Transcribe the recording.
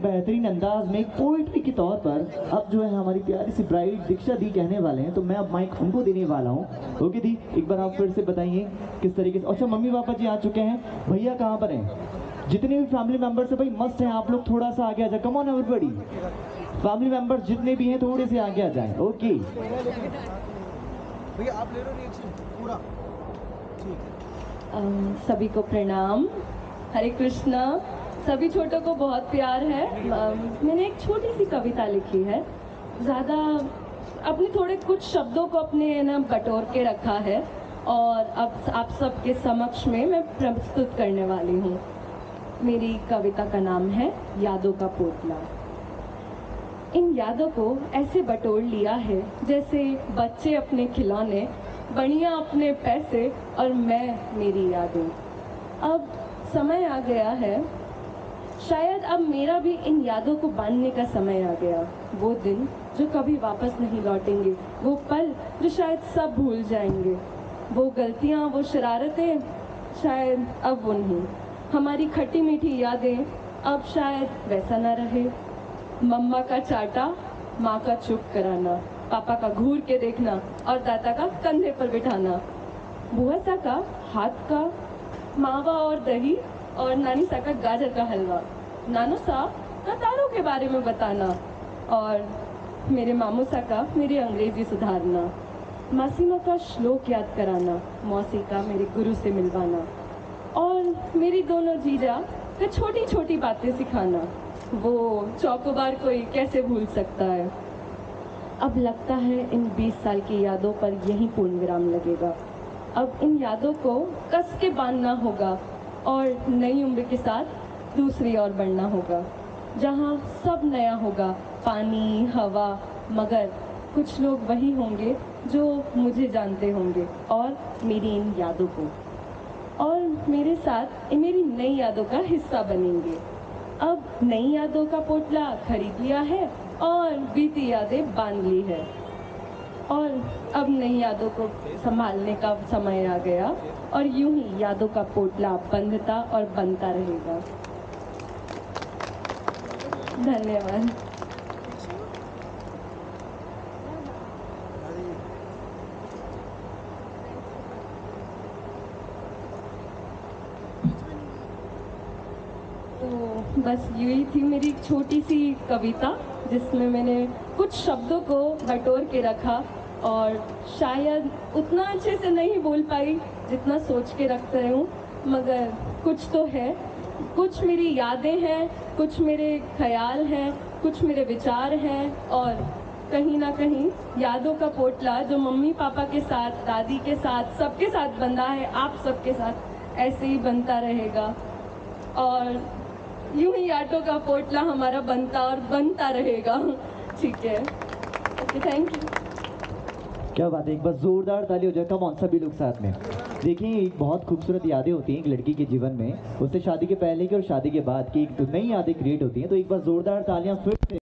बेहतरीन अंदाज में पोइट्री के तौर पर अब जो है हमारी प्यारी सी ब्राइड दीक्षा दी कहने वाले हैं, तो मैं अब माइक उनको देने वाला हूँ। ओके दी, एक बार आप फिर से बताइए किस तरीके से। अच्छा, मम्मी पापा जी आ चुके हैं, भैया कहाँ पर हैं? जितने भी फैमिली मेंबर्स है भाई मस्त हैं, आप लोग थोड़ा सा आगे आ जाए। Come on everybody, family members जितने भी हैं थोड़े से आगे आ जाएं। ओके भैया आप ले लो रिएक्शन पूरा, ठीक है। सभी को प्रणाम, हरे कृष्णा। सभी छोटों को बहुत प्यार है। मैंने एक छोटी सी कविता लिखी है, ज़्यादा अपने थोड़े कुछ शब्दों को अपने ना बटोर के रखा है और अब आप सबके समक्ष में मैं प्रस्तुत करने वाली हूँ। मेरी कविता का नाम है यादों का पोटला। इन यादों को ऐसे बटोर लिया है जैसे बच्चे अपने खिलौने, बढ़िया अपने पैसे और मैं मेरी यादें। अब समय आ गया है, शायद अब मेरा भी इन यादों को बांधने का समय आ गया। वो दिन जो कभी वापस नहीं लौटेंगे, वो पल जो शायद सब भूल जाएंगे, वो गलतियाँ, वो शरारतें शायद अब वो नहीं। हमारी खट्टी मीठी यादें अब शायद वैसा ना रहे। मम्मा का चाटा, माँ का चुप कराना, पापा का घूर के देखना और दादा का कंधे पर बिठाना, बुआ सा का हाथ का मावा और दही और नानी सा का गाजर का हलवा, नानू सा का तारों के बारे में बताना और मेरे मामू सा का मेरी अंग्रेजी सुधारना, मासीमा का श्लोक याद कराना, मौसी का मेरे गुरु से मिलवाना और मेरी दोनों जीजा का छोटी छोटी बातें सिखाना। वो चौकोबार कोई कैसे भूल सकता है। अब लगता है इन 20 साल की यादों पर यहीं पूर्ण विराम लगेगा। अब इन यादों को कस के बांधना होगा और नई उम्र के साथ दूसरी ओर बढ़ना होगा, जहाँ सब नया होगा, पानी, हवा, मगर कुछ लोग वही होंगे जो मुझे जानते होंगे और मेरी इन यादों को, और मेरे साथ मेरी नई यादों का हिस्सा बनेंगे। अब नई यादों का पोटला खरीद लिया है और बीती यादें बांध ली है और अब नई यादों को संभालने का समय आ गया और यूं ही यादों का पोटला बंधता और बनता रहेगा। धन्यवाद। तो बस यही थी मेरी एक छोटी सी कविता, जिसमें मैंने कुछ शब्दों को बटोर के रखा और शायद उतना अच्छे से नहीं बोल पाई जितना सोच के रखते हूँ, मगर कुछ तो है। कुछ मेरी यादें हैं, कुछ मेरे ख्याल हैं, कुछ मेरे विचार हैं और कहीं ना कहीं यादों का पोटला जो मम्मी पापा के साथ, दादी के साथ, सबके साथ बंधा है, आप सबके साथ ऐसे ही बनता रहेगा और यूं ही यादों का पोटला हमारा बनता और बनता रहेगा। ठीक है, ओके, थैंक यू। क्या बात है, एक बार जोरदार ताली हो जाए। कम ऑन सभी लोग साथ में। देखिए, एक बहुत खूबसूरत यादें होती हैं एक लड़की के जीवन में, उससे शादी के पहले की और शादी के बाद की एक नई यादें क्रिएट होती हैं। तो एक बार जोरदार तालियां फिर से।